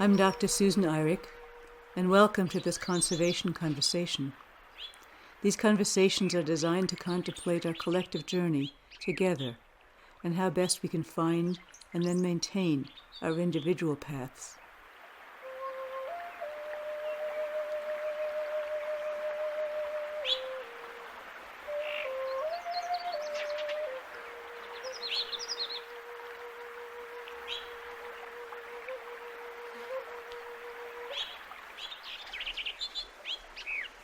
I'm Dr. Susan Eyrich, and welcome to this conservation conversation. These conversations are designed to contemplate our collective journey together and how best we can find and then maintain our individual paths.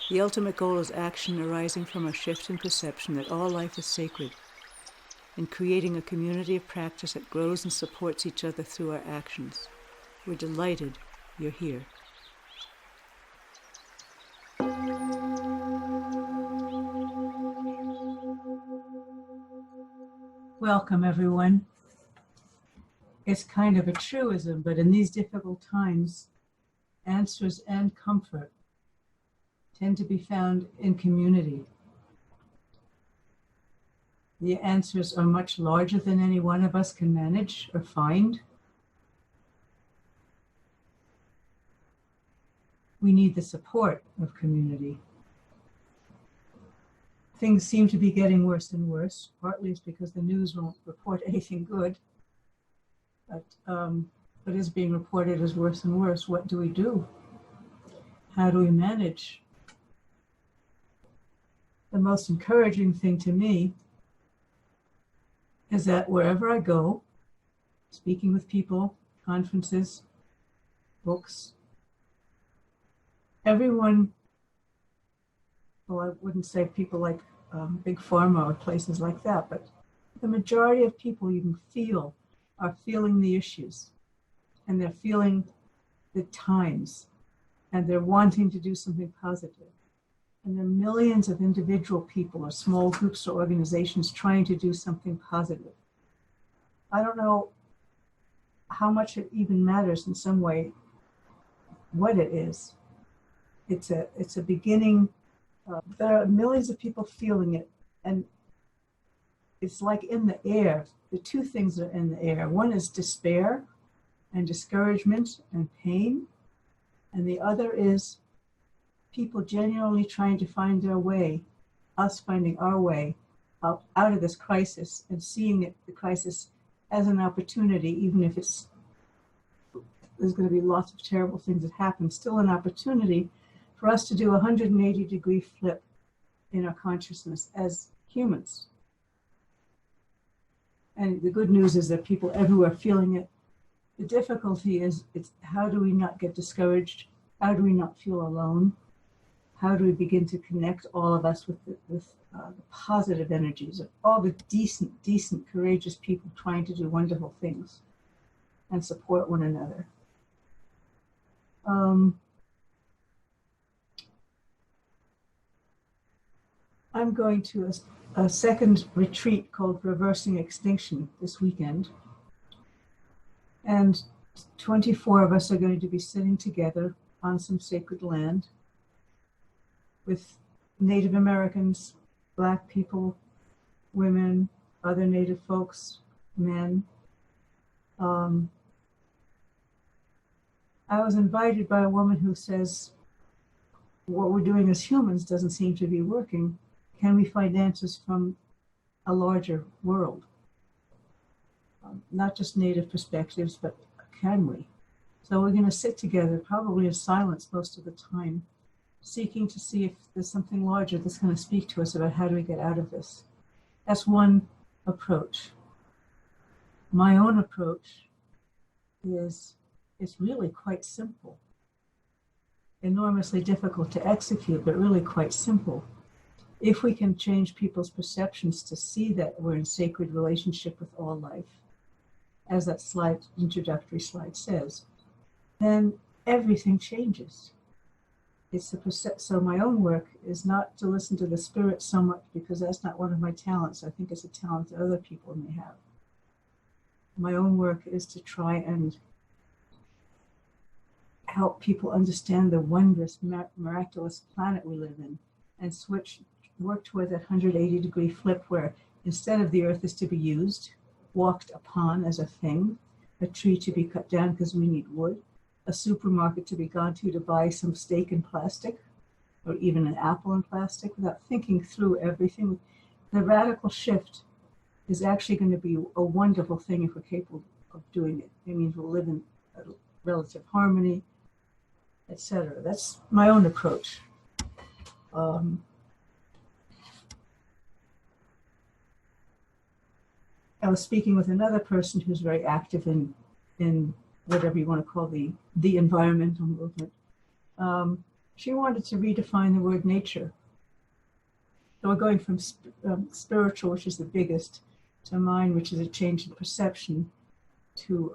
The ultimate goal is action arising from a shift in perception that all life is sacred, and creating a community of practice that grows and supports each other through our actions. We're delighted you're here. Welcome, everyone. It's kind of a truism, but in these difficult times, answers and comfort tend to be found in community. The answers are much larger than any one of us can manage or find. We need the support of community. Things seem to be getting worse and worse. Partly it's because the news won't report anything good, but what is being reported is worse and worse. What do we do? How do we manage? The most encouraging thing to me is that wherever I go, speaking with people, conferences, books, everyone, well, I wouldn't say people like Big Pharma or places like that, but the majority of people you can feel are feeling the issues, and they're feeling the times, and they're wanting to do something positive. And there are millions of individual people or small groups or organizations trying to do something positive. I don't know how much it even matters in some way what it is. It's a beginning. There are millions of people feeling it, and it's like in the air. The two things are in the air. One is despair and discouragement and pain, and the other is people genuinely trying to find their way, us finding our way out of this crisis and seeing the crisis as an opportunity, even if there's going to be lots of terrible things that happen, still an opportunity for us to do a 180-degree flip in our consciousness as humans. And the good news is that people everywhere are feeling it. The difficulty is how do we not get discouraged? How do we not feel alone? How do we begin to connect all of us with the positive energies of all the decent, courageous people trying to do wonderful things and support one another? I'm going to a second retreat called Reversing Extinction this weekend. And 24 of us are going to be sitting together on some sacred land with Native Americans, Black people, women, other Native folks, men. I was invited by a woman who says, what we're doing as humans doesn't seem to be working. Can we find answers from a larger world? Not just Native perspectives, but can we? So we're going to sit together, probably in silence most of the time, seeking to see if there's something larger that's going to speak to us about how do we get out of this. That's one approach. My own approach is really quite simple. Enormously difficult to execute, but really quite simple. If we can change people's perceptions to see that we're in sacred relationship with all life, as that introductory slide says, then everything changes. So my own work is not to listen to the spirit so much, because that's not one of my talents. I think it's a talent that other people may have. My own work is to try and help people understand the wondrous, miraculous planet we live in, and work toward that 180-degree flip where instead of the earth is to be used, walked upon as a thing, a tree to be cut down because we need wood, a supermarket to be gone to buy some steak in plastic or even an apple in plastic without thinking through everything. The radical shift is actually going to be a wonderful thing if we're capable of doing it. It means we'll live in relative harmony, etc. That's my own approach. I was speaking with another person who's very active in whatever you want to call the environmental movement. She wanted to redefine the word nature. So we're going from spiritual, which is the biggest, to mind, which is a change in perception, to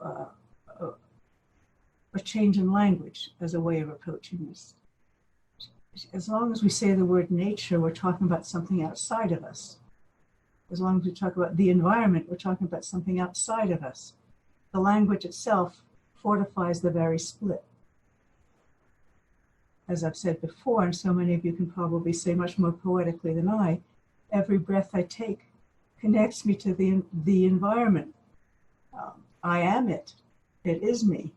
a change in language as a way of approaching this. As long as we say the word nature, we're talking about something outside of us. As long as we talk about the environment, we're talking about something outside of us. The language itself fortifies the very split. As I've said before, and so many of you can probably say much more poetically than I, every breath I take connects me to the environment. I am it. It is me.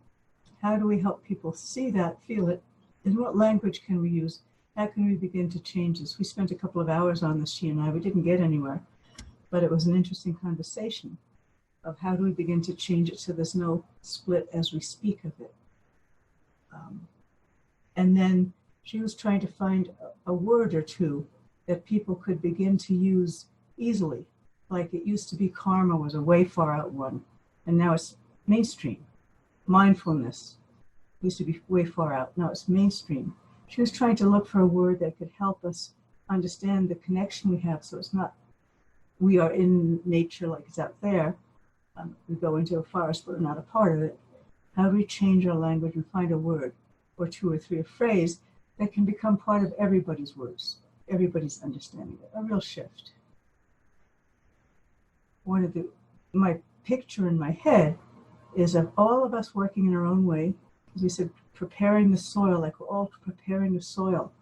How do we help people see that, feel it? And what language can we use? How can we begin to change this? We spent a couple of hours on this, she and I. We didn't get anywhere, but it was an interesting conversation of how do we begin to change it so there's no split as we speak of it. And then she was trying to find a word or two that people could begin to use easily. Like it used to be karma was a way far out one, and now it's mainstream. Mindfulness used to be way far out, now it's mainstream. She was trying to look for a word that could help us understand the connection we have, so it's not we are in nature like it's out there. We go into a forest, but we're not a part of it. How do we change our language and find a word or two or three, a phrase that can become part of everybody's words, everybody's understanding it, a real shift. My picture in my head is of all of us working in our own way, as we said, preparing the soil, like we're all preparing the soil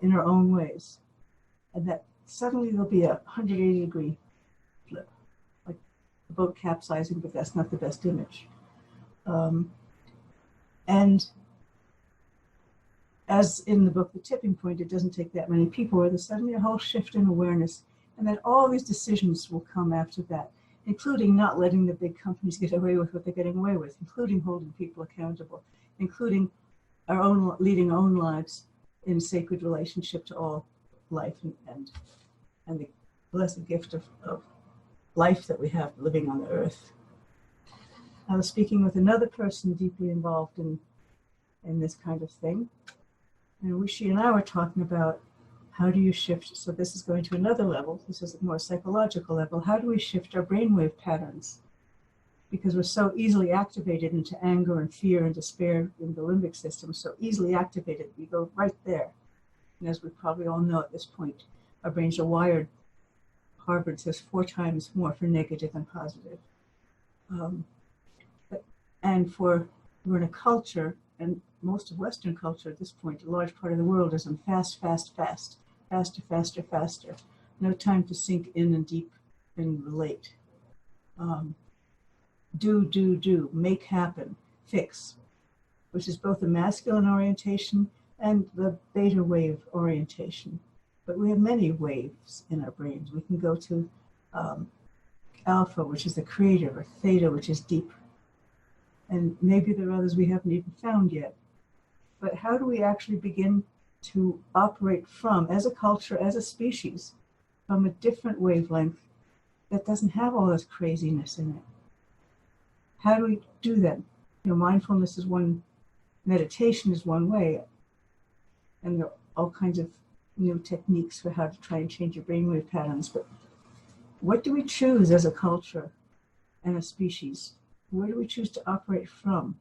in our own ways. And that suddenly there'll be a 180-degree flip, like the boat capsizing, but that's not the best image. And as in the book, The Tipping Point, it doesn't take that many people, where there's suddenly a whole shift in awareness, and then all these decisions will come after that, including not letting the big companies get away with what they're getting away with, including holding people accountable, including our own leading our own lives in sacred relationship to all life and the blessed gift of life that we have living on the earth. I was speaking with another person deeply involved in this kind of thing. And she and I were talking about how do you shift, so this is going to another level, this is a more psychological level, how do we shift our brainwave patterns? Because we're so easily activated into anger and fear and despair in the limbic system, so easily activated, we go right there. And as we probably all know at this point, our brains are wired, Harvard says 4 times more for negative than positive. And we're in a culture, and most of Western culture at this point, a large part of the world is in fast, faster, faster. No time to sink in and deep and relate. Do, make happen, fix, which is both the masculine orientation and the beta wave orientation. But we have many waves in our brains. We can go to alpha, which is the creative, or theta, which is deep. And maybe there are others we haven't even found yet. But how do we actually begin to operate from, as a culture, as a species, from a different wavelength that doesn't have all this craziness in it? How do we do that? Mindfulness is one, meditation is one way, and there are all kinds of new techniques for how to try and change your brainwave patterns. But what do we choose as a culture and a species? Where do we choose to operate from?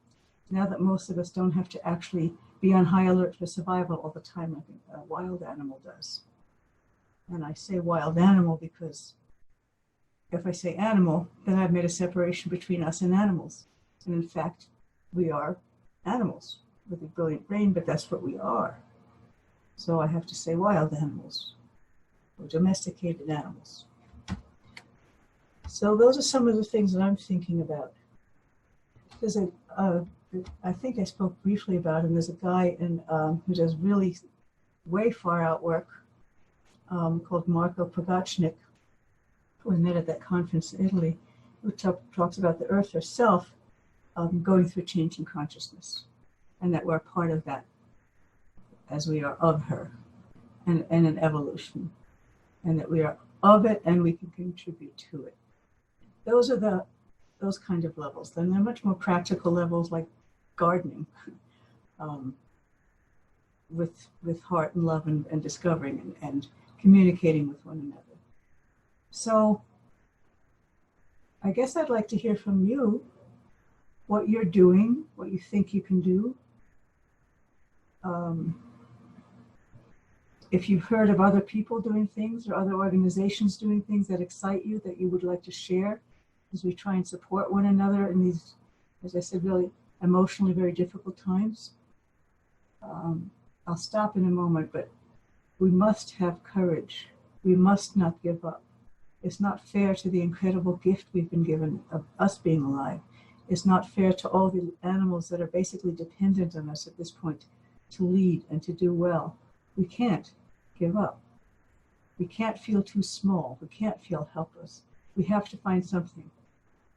Now that most of us don't have to actually be on high alert for survival all the time, like a wild animal does. And I say wild animal because if I say animal, then I've made a separation between us and animals. And in fact, we are animals with a brilliant brain, but that's what we are. So I have to say wild animals or domesticated animals. So those are some of the things that I'm thinking about. There's a I think I spoke briefly about him. There's a guy who does really way far out work called Marco Pogachnik, who I met at that conference in Italy, who talks about the Earth herself going through changing consciousness, and that we're part of that as we are of her, and an evolution, and that we are of it and we can contribute to it. Those are those kind of levels. Then there are much more practical levels like gardening, with heart and love and discovering and communicating with one another. So I guess I'd like to hear from you what you're doing, what you think you can do. If you've heard of other people doing things or other organizations doing things that excite you, that you would like to share as we try and support one another in these, as I said, really emotionally very difficult times. I'll stop in a moment, but we must have courage. We must not give up. It's not fair to the incredible gift we've been given of us being alive. It's not fair to all the animals that are basically dependent on us at this point to lead and to do well. We can't give up. We can't feel too small. We can't feel helpless. We have to find something.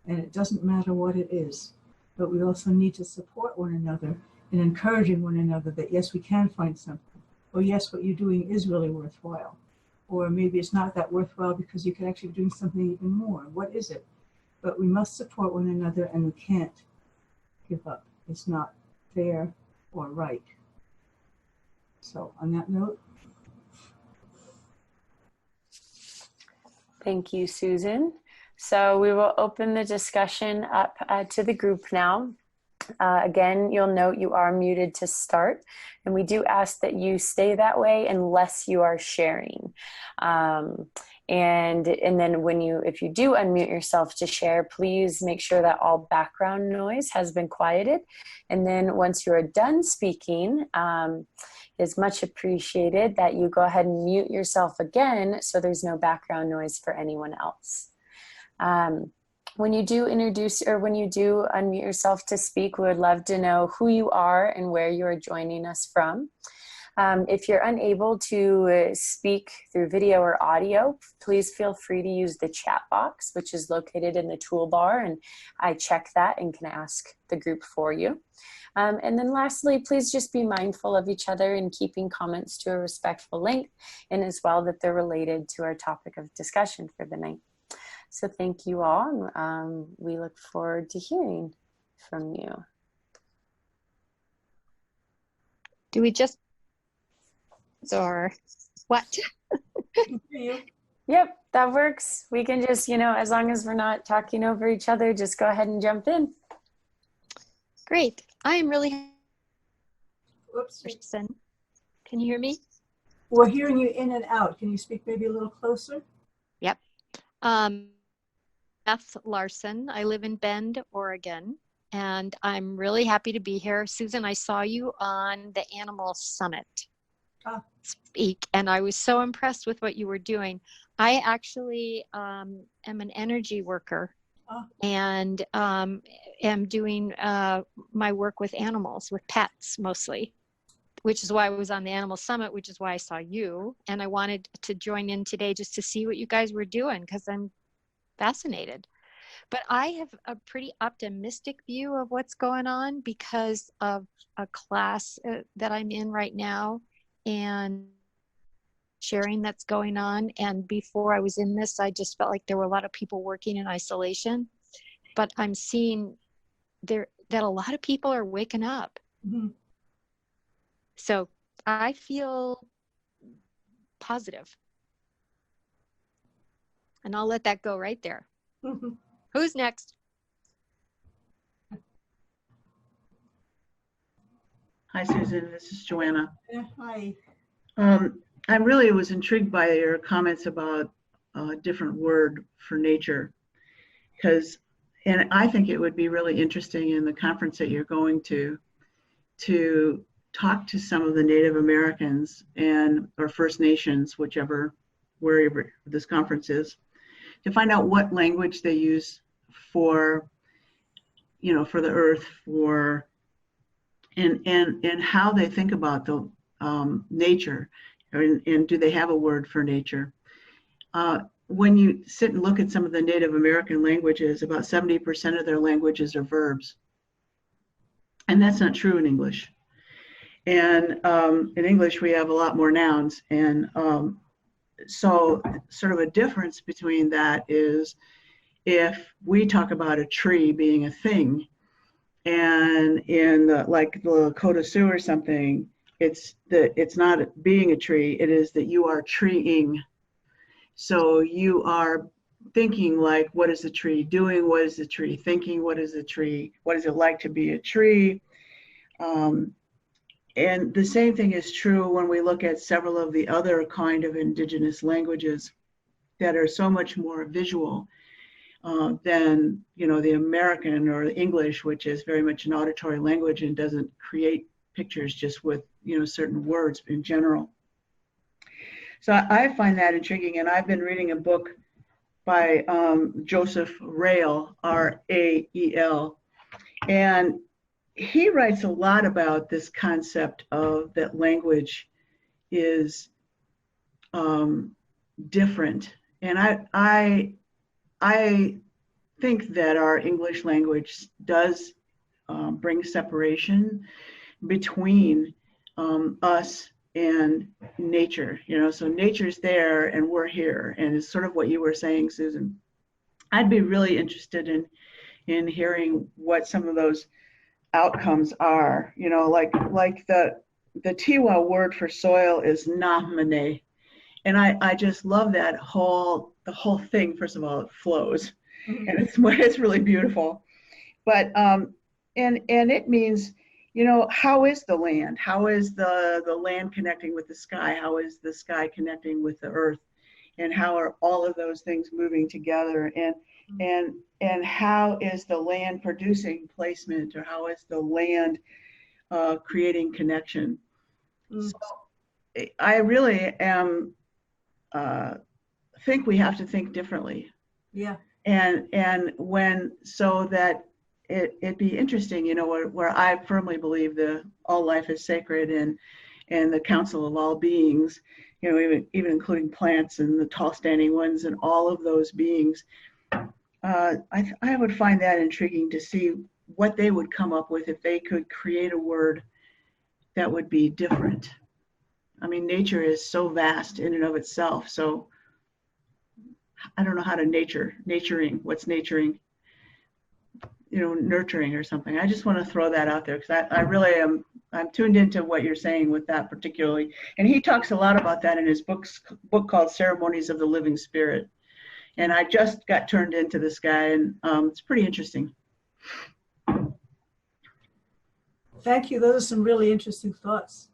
And it doesn't matter what it is, but we also need to support one another in encouraging one another that yes, we can find something. Or yes, what you're doing is really worthwhile. Or maybe it's not that worthwhile because you could actually be doing something even more. What is it? But we must support one another and we can't give up. It's not fair or right. So on that note. Thank you, Susan. So we will open the discussion up to the group now. Again, you'll note you are muted to start, and we do ask that you stay that way unless you are sharing. And then if you do unmute yourself to share, please make sure that all background noise has been quieted. And then once you are done speaking, it's much appreciated that you go ahead and mute yourself again so there's no background noise for anyone else. When you do unmute yourself to speak, we would love to know who you are and where you are joining us from. If you're unable to speak through video or audio, please feel free to use the chat box, which is located in the toolbar, and I check that and can ask the group for you. And then lastly, please just be mindful of each other in keeping comments to a respectful length, and as well that they're related to our topic of discussion for the night. So thank you all. We look forward to hearing from you. Do we just, or what? Yep, that works. We can just, as long as we're not talking over each other, just go ahead and jump in. Great. I am really. Whoops. Can you hear me? We're hearing you in and out. Can you speak maybe a little closer? Yep. Beth Larson. I live in Bend, Oregon, and I'm really happy to be here. Susan, I saw you on the Animal Summit speak, and I was so impressed with what you were doing. I actually am an energy worker and am doing my work with animals, with pets mostly, which is why I was on the Animal Summit, which is why I saw you. And I wanted to join in today just to see what you guys were doing because I'm fascinated. But I have a pretty optimistic view of what's going on because of a class that I'm in right now and sharing that's going on. And before I was in this, I just felt like there were a lot of people working in isolation. But I'm seeing that a lot of people are waking up. Mm-hmm. So I feel positive. And I'll let that go right there. Mm-hmm. Who's next? Hi, Susan. This is Joanna. Hi. I really was intrigued by your comments about a different word for nature, and I think it would be really interesting in the conference that you're going to talk to some of the Native Americans or First Nations, wherever this conference is, to find out what language they use for the earth, for and how they think about the nature, and do they have a word for nature. When you sit and look at some of the Native American languages, about 70% of their languages are verbs. And that's not true in English. And in English, we have a lot more nouns. And so sort of a difference between that is if we talk about a tree being a thing, and in like the Lakota Sioux or something, it's not being a tree, it is that you are treeing. So you are thinking like, what is the tree doing? What is the tree thinking? What is the tree? What is it like to be a tree? And the same thing is true when we look at several of the other kind of indigenous languages that are so much more visual than, you know, the American or the English, which is very much an auditory language and doesn't create pictures just with, you know, certain words in general. So I find that intriguing, and I've been reading a book by Joseph Rael, R-A-E-L, and he writes a lot about this concept of that language is different. And I think that our English language does bring separation between us and nature, you know, so nature's there and we're here. And it's sort of what you were saying, Susan. I'd be really interested in hearing what some of those outcomes are, you know, like the Tiwa word for soil is Nahmane. And I just love that the whole thing. First of all, it flows, and it's really beautiful. But and it means, you know, how is the land? How is the land connecting with the sky? How is the sky connecting with the earth? And how are all of those things moving together? And how is the land producing placement, or how is the land creating connection? So I really am think we have to think differently. Yeah. And when, so that it'd be interesting, you know, where I firmly believe all life is sacred, and the council of all beings, you know, even including plants and the tall standing ones and all of those beings. I would find that intriguing to see what they would come up with if they could create a word that would be different. I mean, nature is so vast in and of itself. So I don't know how to nurturing, what's nurturing, you know, nurturing or something. I just want to throw that out there because I really am, I'm tuned into what you're saying with that particularly. And he talks a lot about that in his book called Ceremonies of the Living Spirit. And I just got turned into this guy, and it's pretty interesting. Thank you. Those are some really interesting thoughts.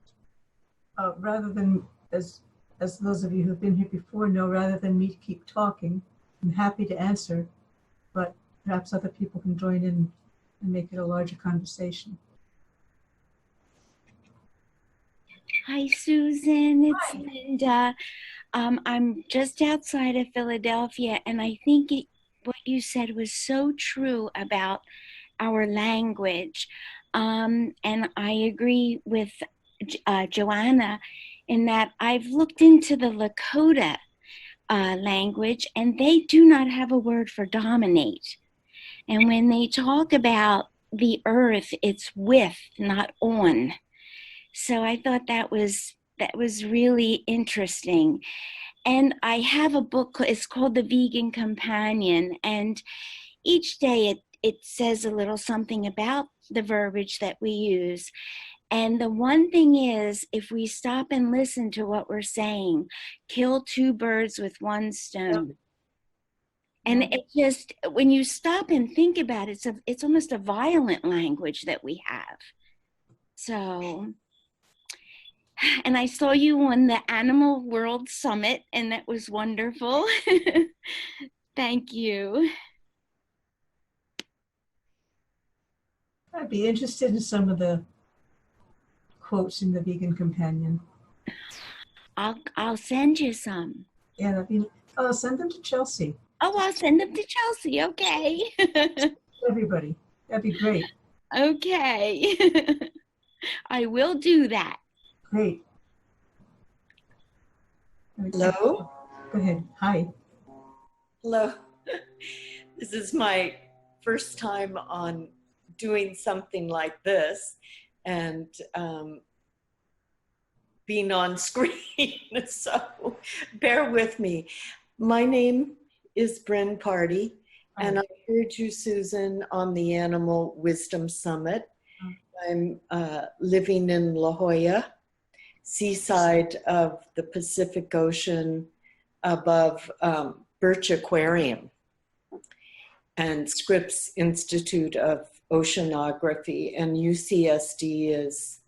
Rather than, as those of you who've been here before know, rather than me keep talking, I'm happy to answer, but perhaps other people can join in and make it a larger conversation. Hi, Susan. It's Linda. I'm just outside of Philadelphia, and I think what you said was so true about our language. And I agree with Joanna in that I've looked into the Lakota language, and they do not have a word for dominate. And when they talk about the earth, it's with, not on. So I thought that was really interesting. And I have a book, it's called The Vegan Companion, and each day it says a little something about the verbiage that we use. And the one thing is, if we stop and listen to what we're saying, kill two birds with one stone. And it just, when you stop and think about it, it's almost a violent language that we have. So, and I saw you on the Animal World Summit, and that was wonderful. Thank you. I'd be interested in some of the quotes in the Vegan Companion. I'll send you some. Yeah, I'll send them to Chelsea. Oh, I'll send them to Chelsea. Okay. Everybody. That'd be great. Okay. I will do that. Great. Hello? Go ahead. Hi. Hello. This is my first time on doing something like this and being on screen, so bear with me. My name is Bryn Party, and I heard you, Susan, on the Animal Wisdom Summit. I'm living in La Jolla, seaside of the Pacific Ocean, above Birch Aquarium and Scripps Institute of Oceanography, and UCSD is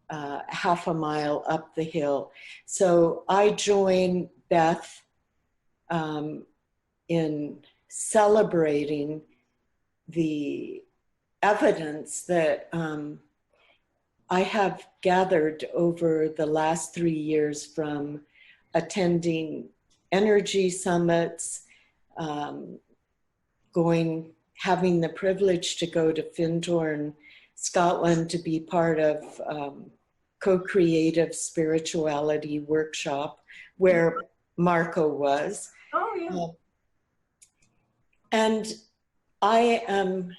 half a mile up the hill. So I join Beth in celebrating the evidence that I have gathered over the last 3 years from attending energy summits, having the privilege to go to Findhorn, Scotland, to be part of co-creative spirituality workshop where Marco was. Oh, yeah. And I am,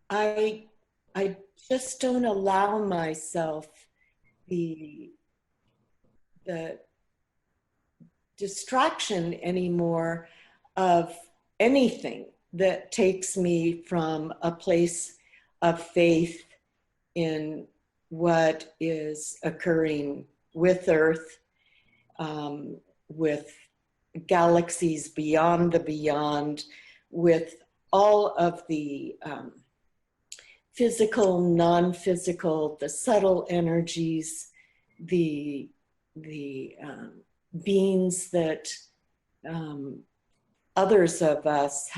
I just don't allow myself the distraction anymore of anything that takes me from a place of faith in what is occurring with Earth, with galaxies beyond the beyond, with all of the physical, non-physical, the subtle energies, the beings that others of us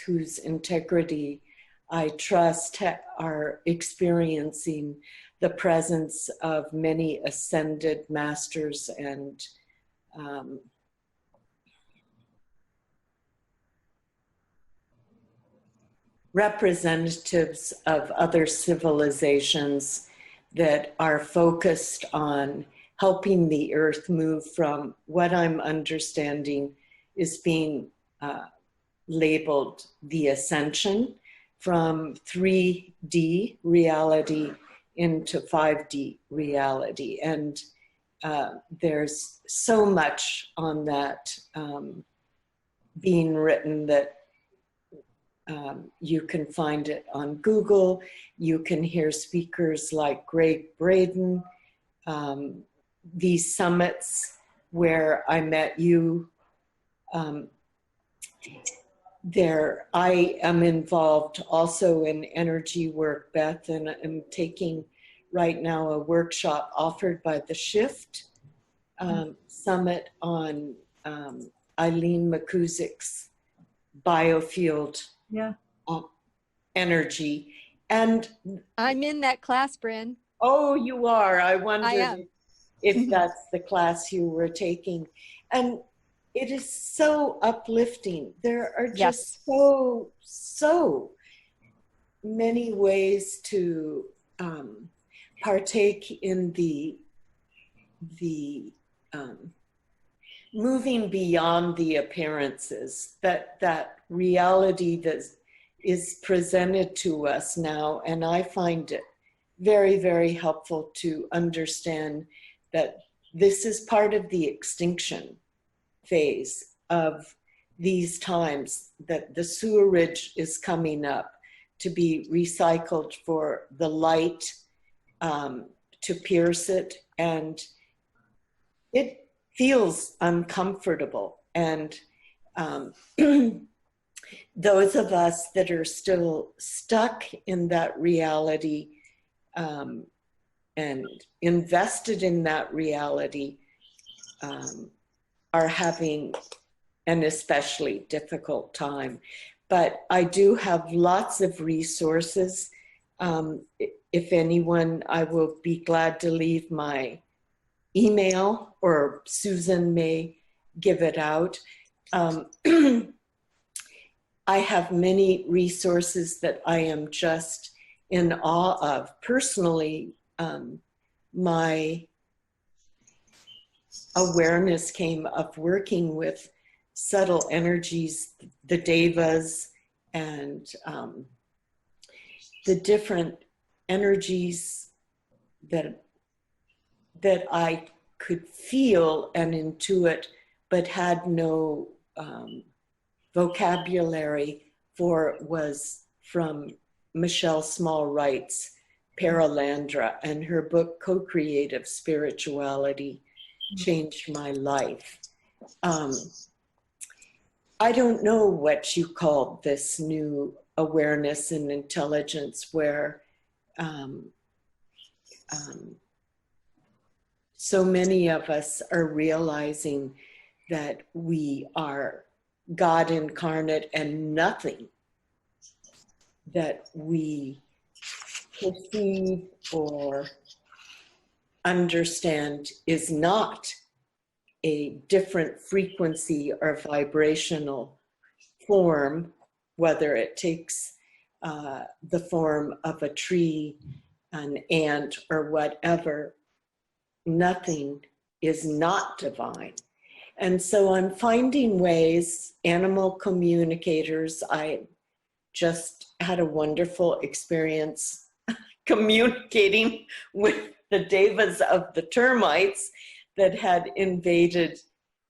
whose integrity I trust are experiencing the presence of many ascended masters and representatives of other civilizations that are focused on helping the Earth move from what I'm understanding is being labeled the ascension from 3D reality into 5D reality. And there's so much on that being written that you can find it on Google. You can hear speakers like Greg Braden. These summits where I met you, I am involved also in energy work, Beth, and I'm taking right now a workshop offered by the Shift Summit on Eileen McCusick's biofield energy. And I'm in that class, Bryn. oh, you are. I wondered if that's the class you were taking. And it is so uplifting. There are just so many ways to partake in the moving beyond the appearances, that reality that is presented to us now. And I find it very, very helpful to understand that this is part of the extinction phase of these times, that the sewerage is coming up to be recycled for the light to pierce it, and it feels uncomfortable. And those of us that are still stuck in that reality and invested in that reality are having an especially difficult time. But I do have lots of resources. If anyone, I will be glad to leave my email, or Susan may give it out. I have many resources that I am just in awe of. Personally, my awareness came of working with subtle energies, the devas, and the different energies that I could feel and intuit, but had no vocabulary for, was from Michelle Small Wright's Paralandra, and her book Co-Creative Spirituality changed my life. I don't know what you call this new awareness and intelligence where so many of us are realizing that we are God incarnate and nothing that we perceive or understand is not a different frequency or vibrational form, whether it takes the form of a tree, an ant, or whatever. Nothing is not divine. And so I'm finding ways, animal communicators, I just had a wonderful experience communicating with the devas of the termites that had invaded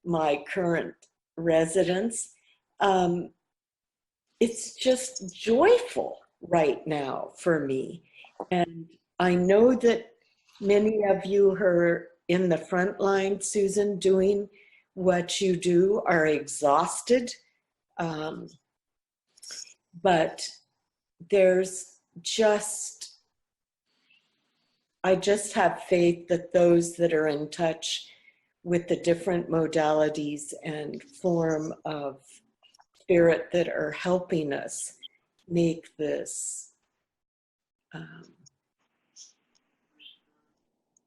my current residence. It's just joyful right now for me. And I know that many of you who are in the front line, Susan, doing what you do are exhausted. But there's just, I just have faith that those that are in touch with the different modalities and form of spirit that are helping us make this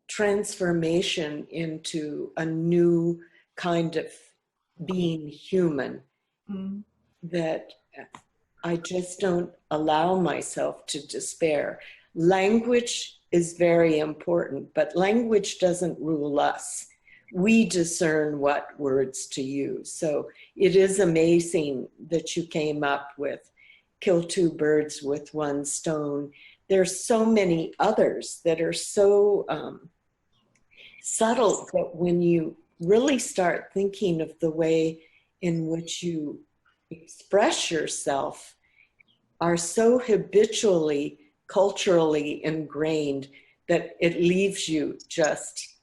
transformation into a new kind of being human, that I just don't allow myself to despair. Language is very important, but language doesn't rule us. We discern what words to use. So it is amazing that you came up with kill two birds with one stone. There's so many others that are so subtle that when you really start thinking of the way in which you express yourself are so habitually, culturally ingrained that it leaves you just,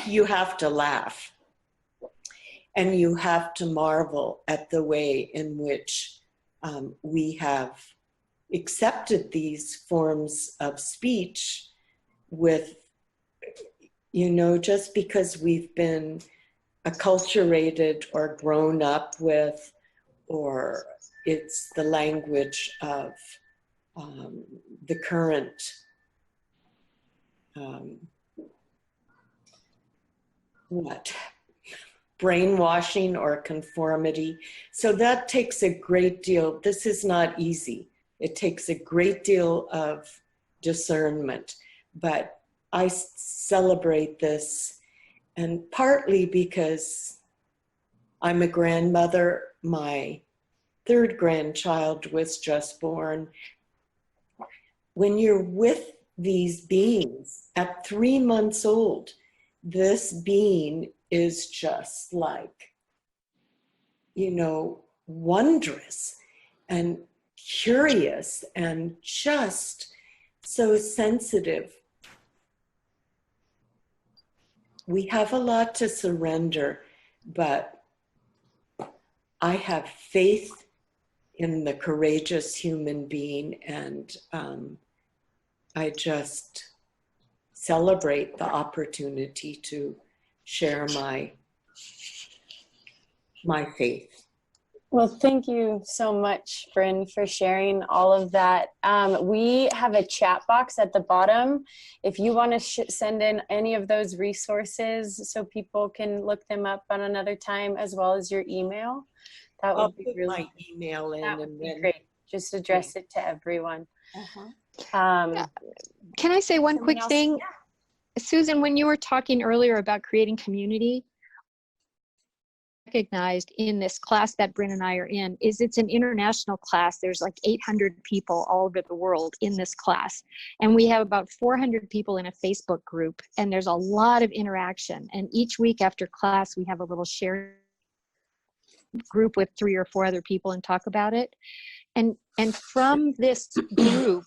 you have to laugh. And you have to marvel at the way in which we have accepted these forms of speech with, you know, just because we've been acculturated or grown up with, or it's the language of the current brainwashing or conformity. So that takes a great deal. This is not easy. It takes a great deal of discernment, but I celebrate this, and partly because I'm a grandmother. My third grandchild was just born. When you're with these beings at 3 months old, this being is just like, you know, wondrous and curious and just so sensitive. We have a lot to surrender, but I have faith in the courageous human being, and I just celebrate the opportunity to share my faith. Well, thank you so much, Bryn, for sharing all of that. We have a chat box at the bottom. If you want to send in any of those resources so people can look them up on another time, as well as your email, that would I'll be put really my email in, that would and be then great. Just address it to everyone. Yeah. Can I say one quick thing? Yeah. Susan, when you were talking earlier about creating community, recognized in this class that Bryn and I are in is it's an international class. There's like 800 people all over the world in this class. And we have about 400 people in a Facebook group, and there's a lot of interaction. And each week after class, we have a little shared group with 3 or 4 other people and talk about it. And from this group,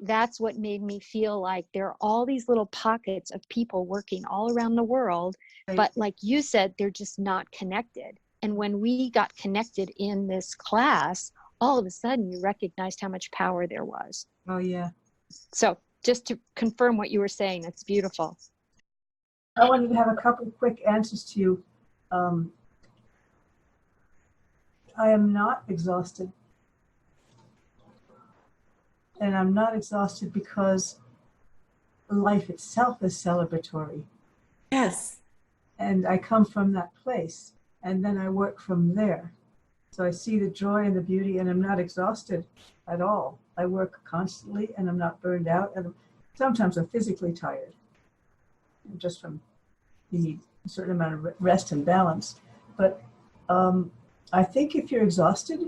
that's what made me feel like there are all these little pockets of people working all around the world, but like you said, they're just not connected. And when we got connected in this class, all of a sudden you recognized how much power there was. Oh, yeah. So just to confirm what you were saying, that's beautiful. I wanted to have a couple of quick answers to you. I am not exhausted. And I'm not exhausted because life itself is celebratory. yes, And I come from that place, and then I work from there. So I see the joy and the beauty, and I'm not exhausted at all. I work constantly, and I'm not burned out. And sometimes I'm physically tired, just from, you need a certain amount of rest and balance. But I think if you're exhausted,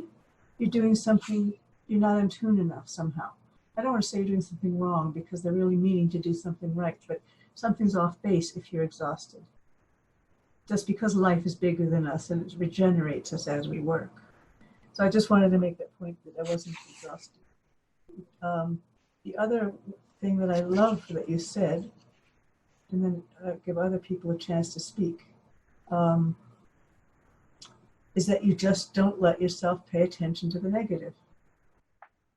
you're doing something, you're not in tune enough somehow. I don't want to say you're doing something wrong, because they're really meaning to do something right, but something's off base if you're exhausted. Just because life is bigger than us and it regenerates us as we work. So I just wanted to make that point that I wasn't exhausted. The other thing that I love that you said, and then give other people a chance to speak, is that you just don't let yourself pay attention to the negative.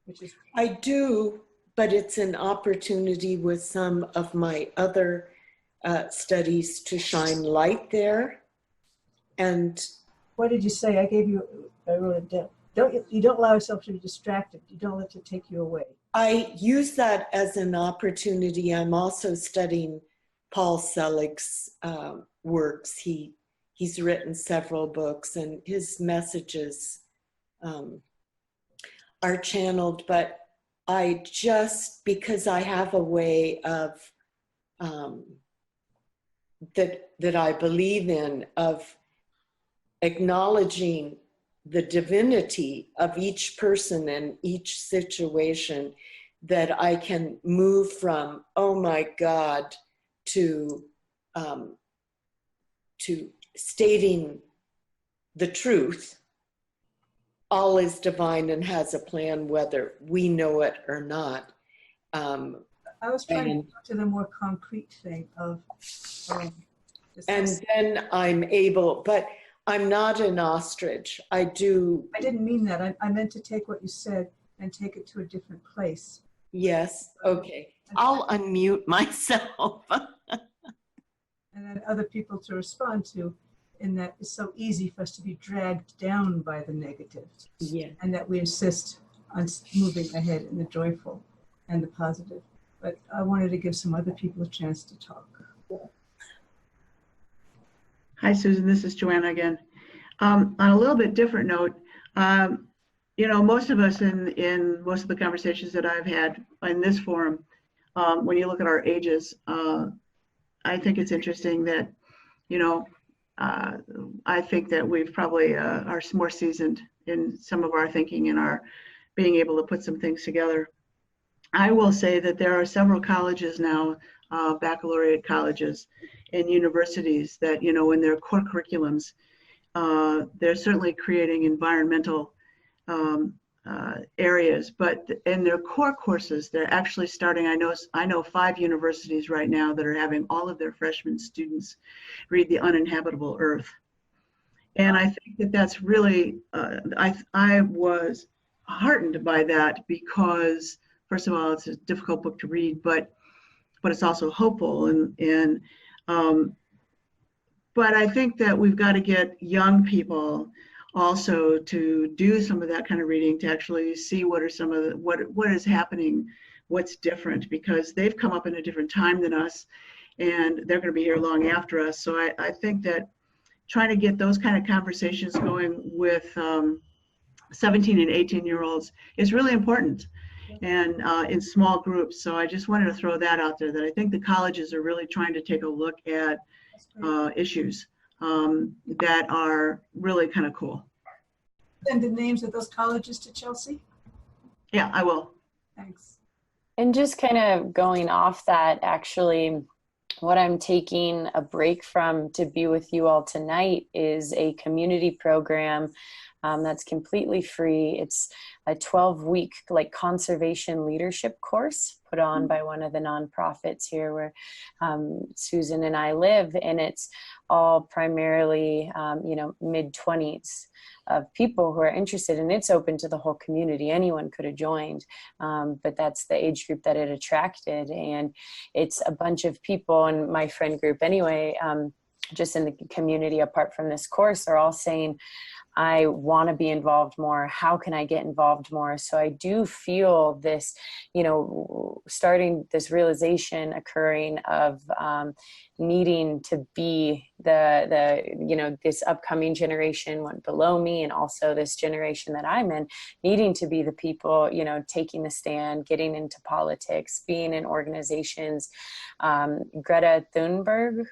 Which is, I do, but it's an opportunity with some of my other studies to shine light there. And what did you say? I gave you, I wrote it down. You don't allow yourself to be distracted. You don't let it take you away. I use that as an opportunity. I'm also studying Paul Selig's works. He's written several books, and his messages are channeled, but I just, because I have a way of that I believe in, of acknowledging the divinity of each person and each situation, that I can move from, oh my God, to stating the truth. All is divine and has a plan, whether we know it or not. I was trying to go to the more concrete thing of and then I'm able, but I'm not an ostrich. I didn't mean that. I meant to take what you said and take it to a different place. Yes, okay. I'll unmute myself. And then other people to respond to, in that it's so easy for us to be dragged down by the negative. Yeah. And that we insist on moving ahead in the joyful and the positive. But I wanted to give some other people a chance to talk. Hi, Susan. This is Joanna again. On a little bit different note, you know, most of us in most of the conversations that I've had in this forum, when you look at our ages, I think it's interesting that, you know, I think that we've probably are more seasoned in some of our thinking and our being able to put some things together. I will say that there are several colleges now, baccalaureate colleges and universities that, you know, in their core curriculums, they're certainly creating environmental areas, but in their core courses, they're actually starting, I know 5 universities right now that are having all of their freshman students read The Uninhabitable Earth. And I think that that's really, I was heartened by that, because first of all, it's a difficult book to read, but it's also hopeful. But I think that we've got to get young people also to do some of that kind of reading, to actually see what are some of the, what is happening, what's different, because they've come up in a different time than us, and they're going to be here long after us. So I think that trying to get those kind of conversations going with 17 and 18-year-olds is really important, and in small groups. So I just wanted to throw that out there, that I think the colleges are really trying to take a look at issues that are really kind of cool. Send the names of those colleges to Chelsea? Yeah, I will. Thanks. And just kind of going off that, actually, what I'm taking a break from to be with you all tonight is a community program that's completely free. It's a 12-week like conservation leadership course put on by one of the nonprofits here where Susan and I live, and it's all primarily mid-20s of people who are interested, and it's open to the whole community. Anyone could have joined, but that's the age group that it attracted, and it's a bunch of people, and my friend group anyway, just in the community apart from this course, are all saying, I want to be involved more. How can I get involved more? So I do feel this, starting this realization occurring of needing to be this upcoming generation went below me, and also this generation that I'm in, needing to be the people, taking the stand, getting into politics, being in organizations. Greta Thunberg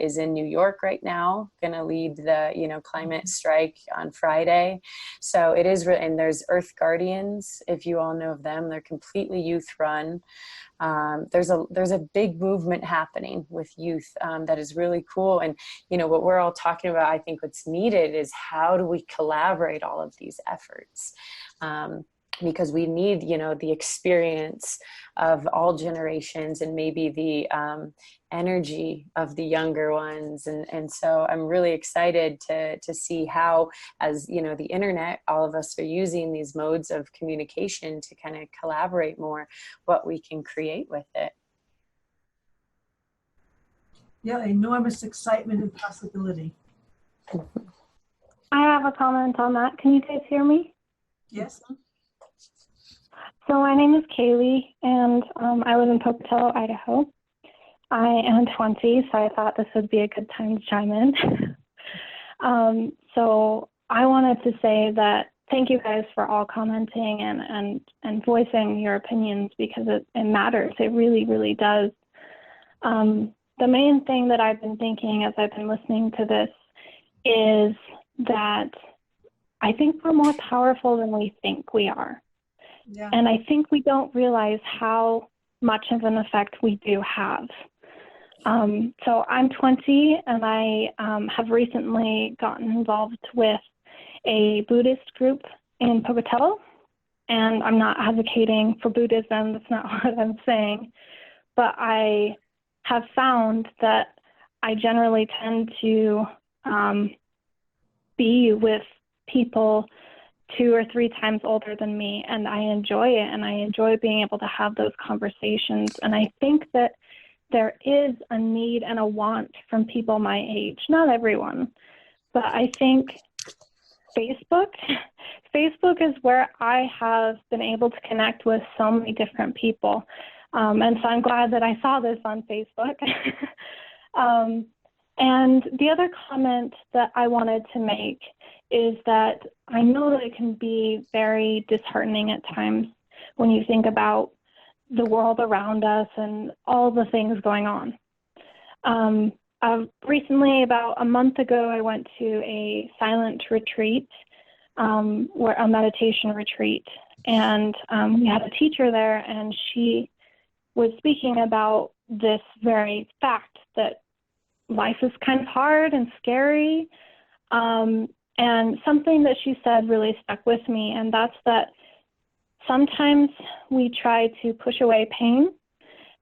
is in New York right now, going to lead the, climate strike on Friday. So it is, and there's Earth Guardians, if you all know of them. They're completely youth run. There's a big movement happening with youth that is really cool. And, what we're all talking about, I think what's needed is how do we collaborate all of these efforts? Because we need, the experience of all generations and maybe the energy of the younger ones. And so I'm really excited to see how, as the internet, all of us are using these modes of communication to kind of collaborate more, what we can create with it. Yeah, enormous excitement and possibility. I have a comment on that. Can you guys hear me? Yes. So my name is Kaylee, and I live in Pocatello, Idaho. I am 20, so I thought this would be a good time to chime in. So I wanted to say that thank you guys for all commenting and voicing your opinions, because it matters. It really, really does. The main thing that I've been thinking as I've been listening to this is that I think we're more powerful than we think we are. Yeah. And I think we don't realize how much of an effect we do have. So I'm 20, and I have recently gotten involved with a Buddhist group in Pocatello. And I'm not advocating for Buddhism, that's not what I'm saying. But I have found that I generally tend to be with people 2 or 3 times older than me, and I enjoy it, and I enjoy being able to have those conversations. And I think that there is a need and a want from people my age, not everyone, but I think Facebook is where I have been able to connect with so many different people. And so I'm glad that I saw this on Facebook. And the other comment that I wanted to make is that I know that it can be very disheartening at times when you think about the world around us and all the things going on. Recently, about a month ago, I went to a silent retreat, where a meditation retreat, and we had a teacher there, and she was speaking about this very fact that life is kind of hard and scary. And something that she said really stuck with me, and that's that sometimes we try to push away pain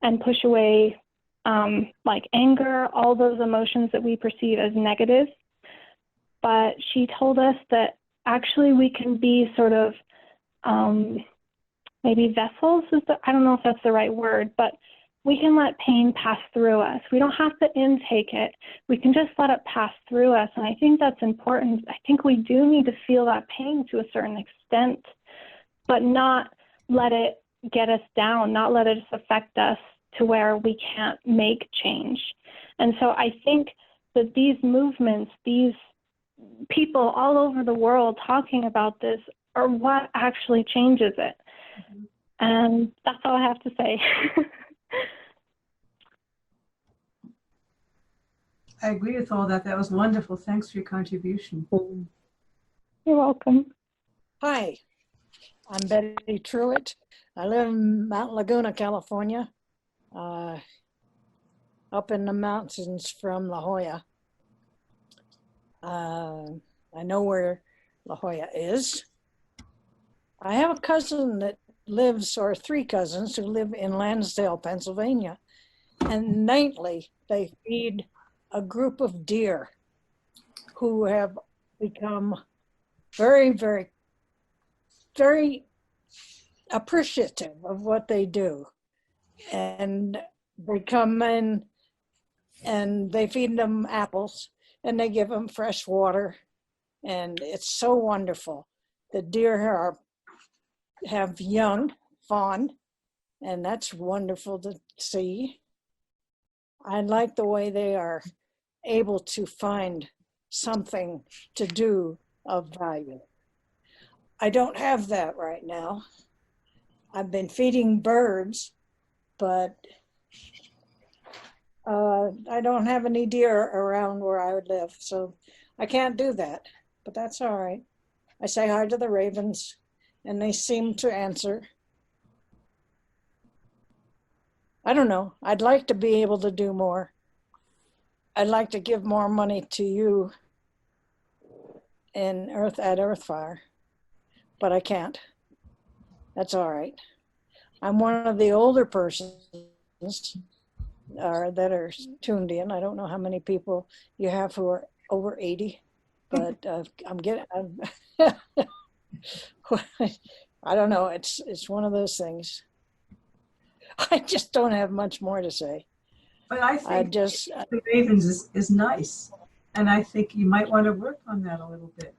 and push away like anger, all those emotions that we perceive as negative. But she told us that actually we can be sort of maybe vessels, I don't know if that's the right word, but we can let pain pass through us. We don't have to intake it. We can just let it pass through us. And I think that's important. I think we do need to feel that pain to a certain extent, but not let it get us down, not let it affect us to where we can't make change. And so I think that these movements, these people all over the world talking about this are what actually changes it. Mm-hmm. And that's all I have to say. I agree with all that. That was wonderful. Thanks for your contribution. You're welcome. Hi, I'm Betty Truitt. I live in Mount Laguna, California, up in the mountains from La Jolla. I know where La Jolla is. I have a cousin that lives, or three cousins who live in Lansdale, Pennsylvania, and nightly they feed a group of deer who have become very, very, very appreciative of what they do. And they come in and they feed them apples and they give them fresh water. And it's so wonderful. The deer have young fawn, and that's wonderful to see. I like the way they are able to find something to do of value. I don't have that right now. I've been feeding birds, but I don't have any deer around where I would live, so I can't do that, but that's all right. I say hi to the ravens, and they seem to answer. I don't know. I'd like to be able to do more. I'd like to give more money to you at Earthfire, but I can't. That's all right. I'm one of the older persons that are tuned in. I don't know how many people you have who are over 80, but I don't know. It's one of those things. I just don't have much more to say. But I think the ravens is nice. And I think you might want to work on that a little bit.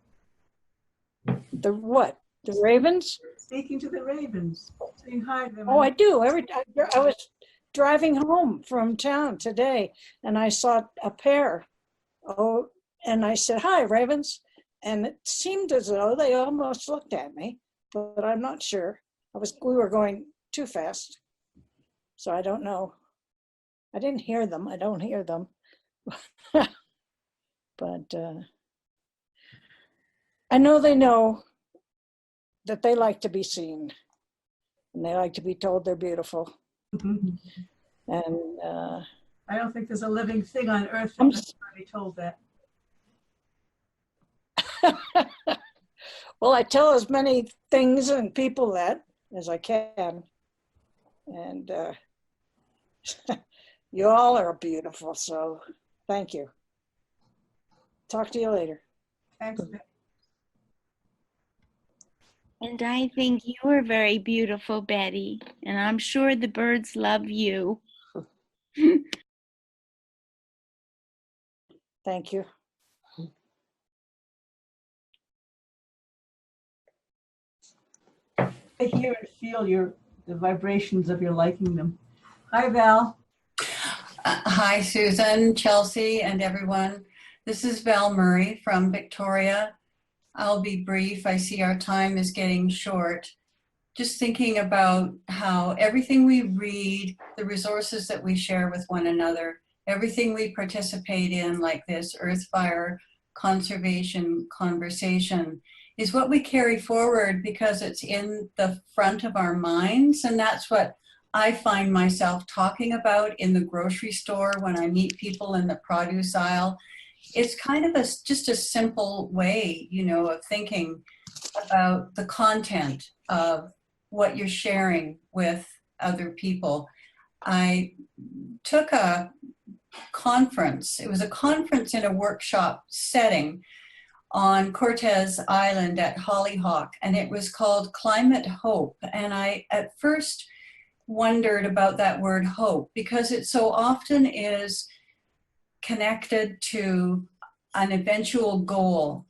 The what? The ravens? Speaking to the ravens. Saying hi to them. Oh, I do. I was driving home from town today and I saw a pair. Oh, and I said, hi, ravens. And it seemed as though they almost looked at me, but I'm not sure. We were going too fast. So I don't know. I didn't hear them. I don't hear them. But I know they know that they like to be seen and they like to be told they're beautiful. Mm-hmm. And I don't think there's a living thing on earth that has to be told that. Well, I tell as many things and people that as I can. And you all are beautiful, so thank you. Talk to you later. Thanks. And I think you're very beautiful, Betty. And I'm sure the birds love you. Thank you. I hear and feel the vibrations of your liking them. Hi, Val. Hi, Susan, Chelsea, and everyone. This is Val Murray from Victoria. I'll be brief. I see our time is getting short. Just thinking about how everything we read, the resources that we share with one another, everything we participate in, like this Earthfire conservation conversation, is what we carry forward because it's in the front of our minds. And that's what I find myself talking about in the grocery store when I meet people in the produce aisle. It's kind of just a simple way, of thinking about the content of what you're sharing with other people. I took a conference. It was a conference in a workshop setting on Cortez Island at Hollyhock, and it was called Climate Hope. And I, at first, wondered about that word hope, because it so often is connected to an eventual goal.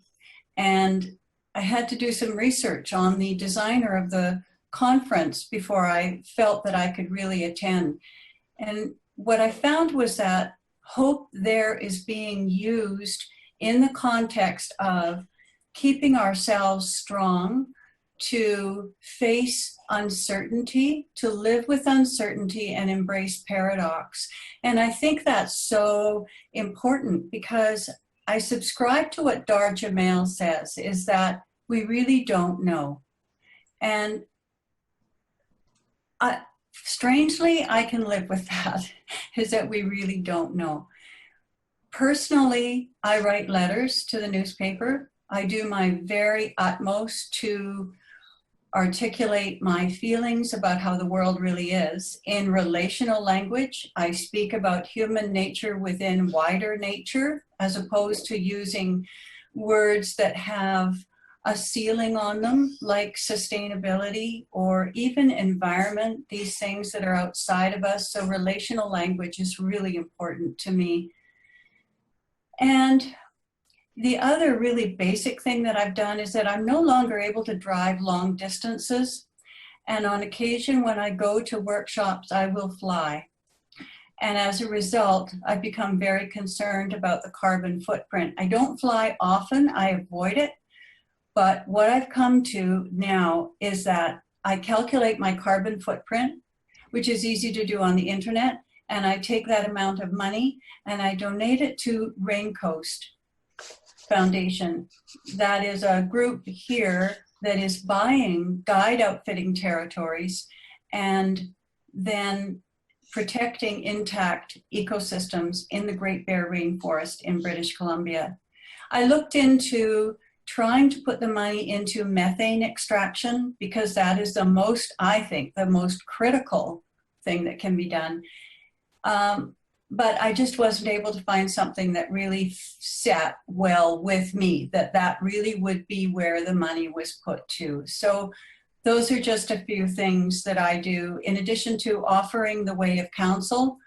And I had to do some research on the designer of the conference before I felt that I could really attend. And what I found was that hope there is being used in the context of keeping ourselves strong, to face uncertainty, to live with uncertainty and embrace paradox. And I think that's so important, because I subscribe to what Dar Jamal says, is that we really don't know. And strangely, I can live with that, is that we really don't know. Personally, I write letters to the newspaper. I do my very utmost to articulate my feelings about how the world really is. In relational language, I speak about human nature within wider nature, as opposed to using words that have a ceiling on them, like sustainability or even environment, these things that are outside of us. So relational language is really important to me. And the other really basic thing that I've done is that I'm no longer able to drive long distances. And on occasion, when I go to workshops, I will fly. And as a result, I've become very concerned about the carbon footprint. I don't fly often, I avoid it. But what I've come to now is that I calculate my carbon footprint, which is easy to do on the internet. And I take that amount of money and I donate it to Raincoast Foundation. That is a group here that is buying guide outfitting territories and then protecting intact ecosystems in the Great Bear Rainforest in British Columbia. I looked into trying to put the money into methane extraction, because that is the most, I think, the most critical thing that can be done. But I just wasn't able to find something that really sat well with me, that really would be where the money was put to. So those are just a few things that I do, in addition to offering the way of counsel,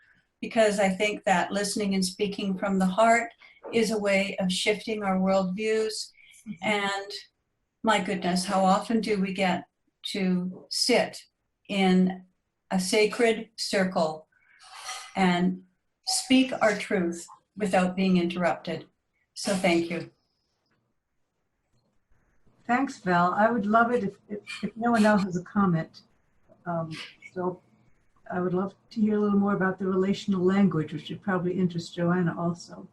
because I think that listening and speaking from the heart is a way of shifting our worldviews. And my goodness, how often do we get to sit in a sacred circle and speak our truth without being interrupted? So thank you. Thanks, Val. I would love it if no one else has a comment. So I would love to hear a little more about the relational language, which would probably interest Joanna also.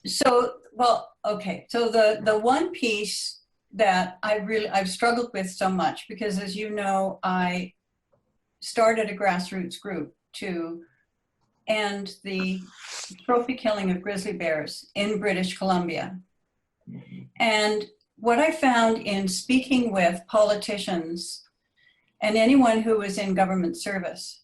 So, well, okay. So the one piece that I've struggled with so much, because as you know, I started a grassroots group to end the trophy killing of grizzly bears in British Columbia. And what I found in speaking with politicians and anyone who was in government service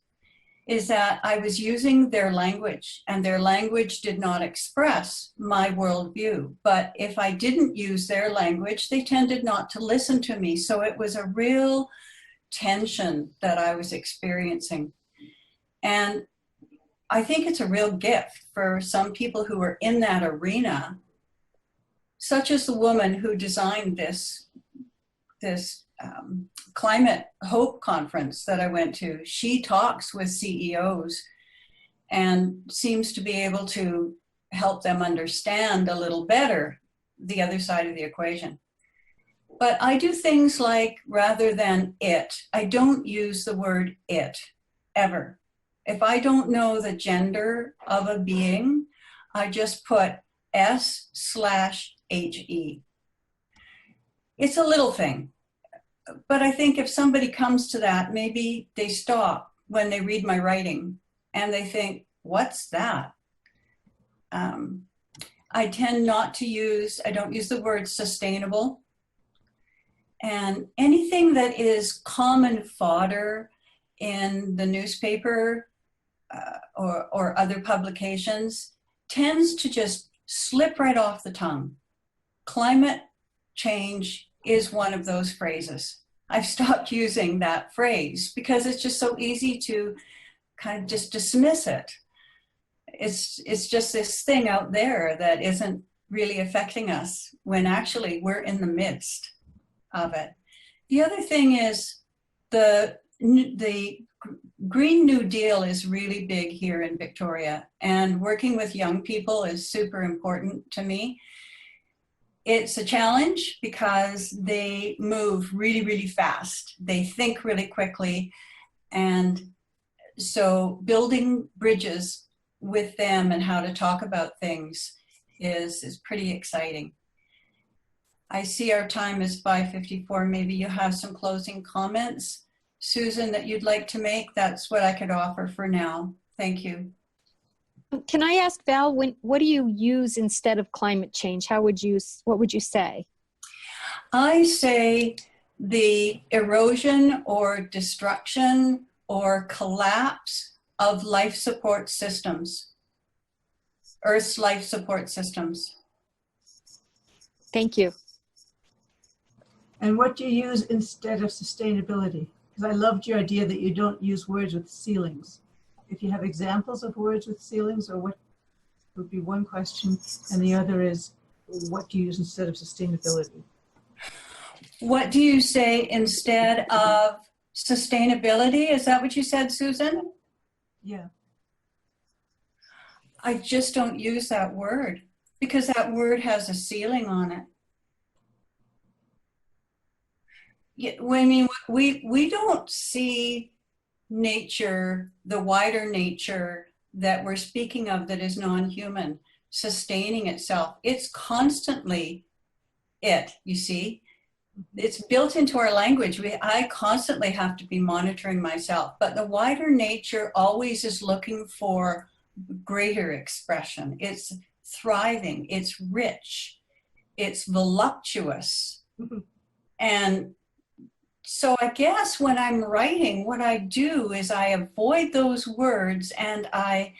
is that I was using their language, and their language did not express my worldview. But if I didn't use their language, they tended not to listen to me. So it was a real tension that I was experiencing. And I think it's a real gift for some people who are in that arena, such as the woman who designed this climate hope conference that I went to. She talks with CEOs and seems to be able to help them understand a little better the other side of the equation. But I do things like, rather than it, I don't use the word it, ever. If I don't know the gender of a being, I just put S/HE. It's a little thing. But I think if somebody comes to that, maybe they stop when they read my writing and they think, what's that? I tend not to use, I don't use the word sustainable. And anything that is common fodder in the newspaper or other publications tends to just slip right off the tongue. Climate change is one of those phrases. I've stopped using that phrase because it's just so easy to kind of just dismiss it. It's just this thing out there that isn't really affecting us when actually we're in the midst of it. The other thing is the Green New Deal is really big here in Victoria, and working with young people is super important to me. It's a challenge because they move really, really fast. They think really quickly. And so building bridges with them and how to talk about things is pretty exciting. I see our time is 5:54. Maybe you have some closing comments, Susan, that you'd like to make. That's what I could offer for now. Thank you. Can I ask Val, what do you use instead of climate change? What would you say? I say the erosion or destruction or collapse of life support systems, Earth's life support systems. Thank you. And what do you use instead of sustainability? Because I loved your idea that you don't use words with ceilings. If you have examples of words with ceilings, or what would be one question, and the other is, what do you use instead of sustainability? What do you say instead of sustainability? Is that what you said, Susan? Yeah. I just don't use that word because that word has a ceiling on it. I mean, we don't see nature, the wider nature that we're speaking of that is non-human, sustaining itself. It's constantly you see. It's built into our language. I constantly have to be monitoring myself, but the wider nature always is looking for greater expression. It's thriving, it's rich, it's voluptuous. And so I guess when I'm writing, what I do is I avoid those words and I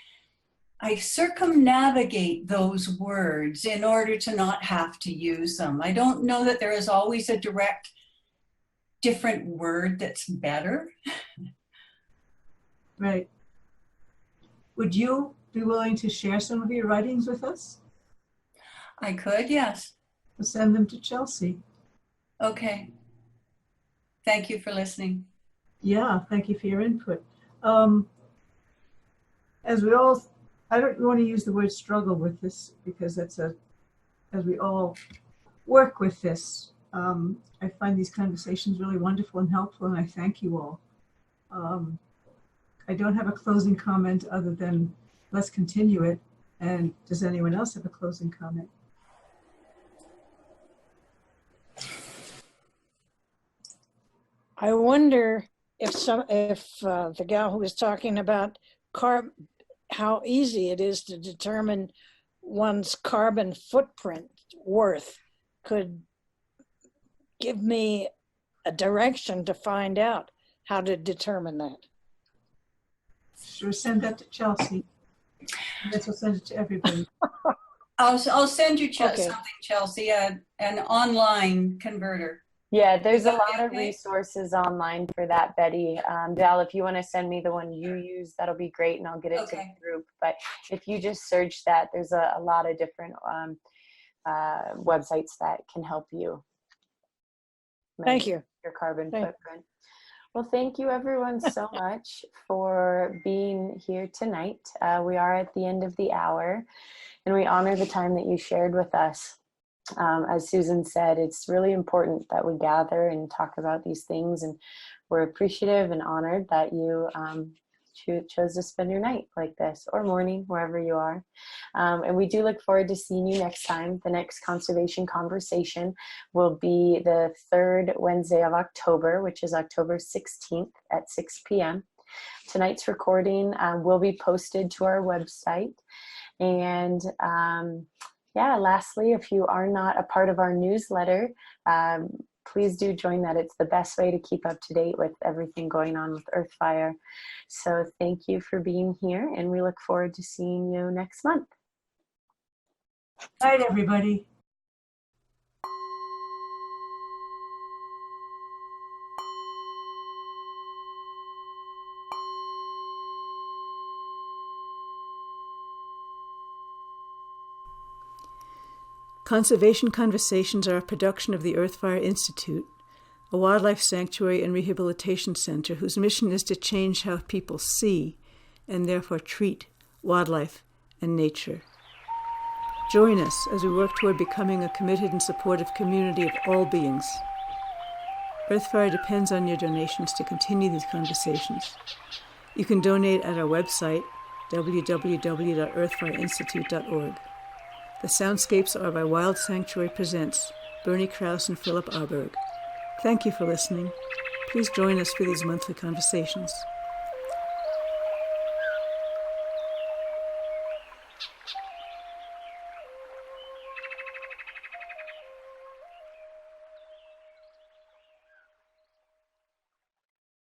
circumnavigate those words in order to not have to use them. I don't know that there is always a direct different word that's better. Right. Would you be willing to share some of your writings with us? I could, yes. We'll send them to Chelsea. Okay. Thank you for listening. Yeah, thank you for your input. I don't want to use the word struggle with this because as we all work with this, I find these conversations really wonderful and helpful, and I thank you all. I don't have a closing comment other than let's continue it. And does anyone else have a closing comment? I wonder if the gal who was talking about how easy it is to determine one's carbon footprint worth could give me a direction to find out how to determine that. Sure, send that to Chelsea. Yes, we'll send it to everybody. I'll send you Okay. something, Chelsea, an online converter. Yeah, there's a that lot of okay? resources online for that, Betty. Val, if you want to send me the one you use, that'll be great, and I'll get it to the group. But if you just search that, there's a lot of different websites that can help you. Thank you. Your carbon footprint. Well, thank you everyone so much for being here tonight. We are at the end of the hour, and we honor the time that you shared with us. As Susan said, it's really important that we gather and talk about these things, and we're appreciative and honored that you chose to spend your night like this, or morning, wherever you are. And we do look forward to seeing you next time. The next conservation conversation will be the third Wednesday of October, which is October 16th at 6 p.m. Tonight's recording will be posted to our website. And yeah, lastly, if you are not a part of our newsletter, please do join that. It's the best way to keep up to date with everything going on with Earthfire. So thank you for being here, and we look forward to seeing you next month. Night, everybody. Conservation Conversations are a production of the Earthfire Institute, a wildlife sanctuary and rehabilitation center whose mission is to change how people see and therefore treat wildlife and nature. Join us as we work toward becoming a committed and supportive community of all beings. Earthfire depends on your donations to continue these conversations. You can donate at our website, www.earthfireinstitute.org. The soundscapes are by Wild Sanctuary Presents, Bernie Krause and Philip Arberg. Thank you for listening. Please join us for these monthly conversations.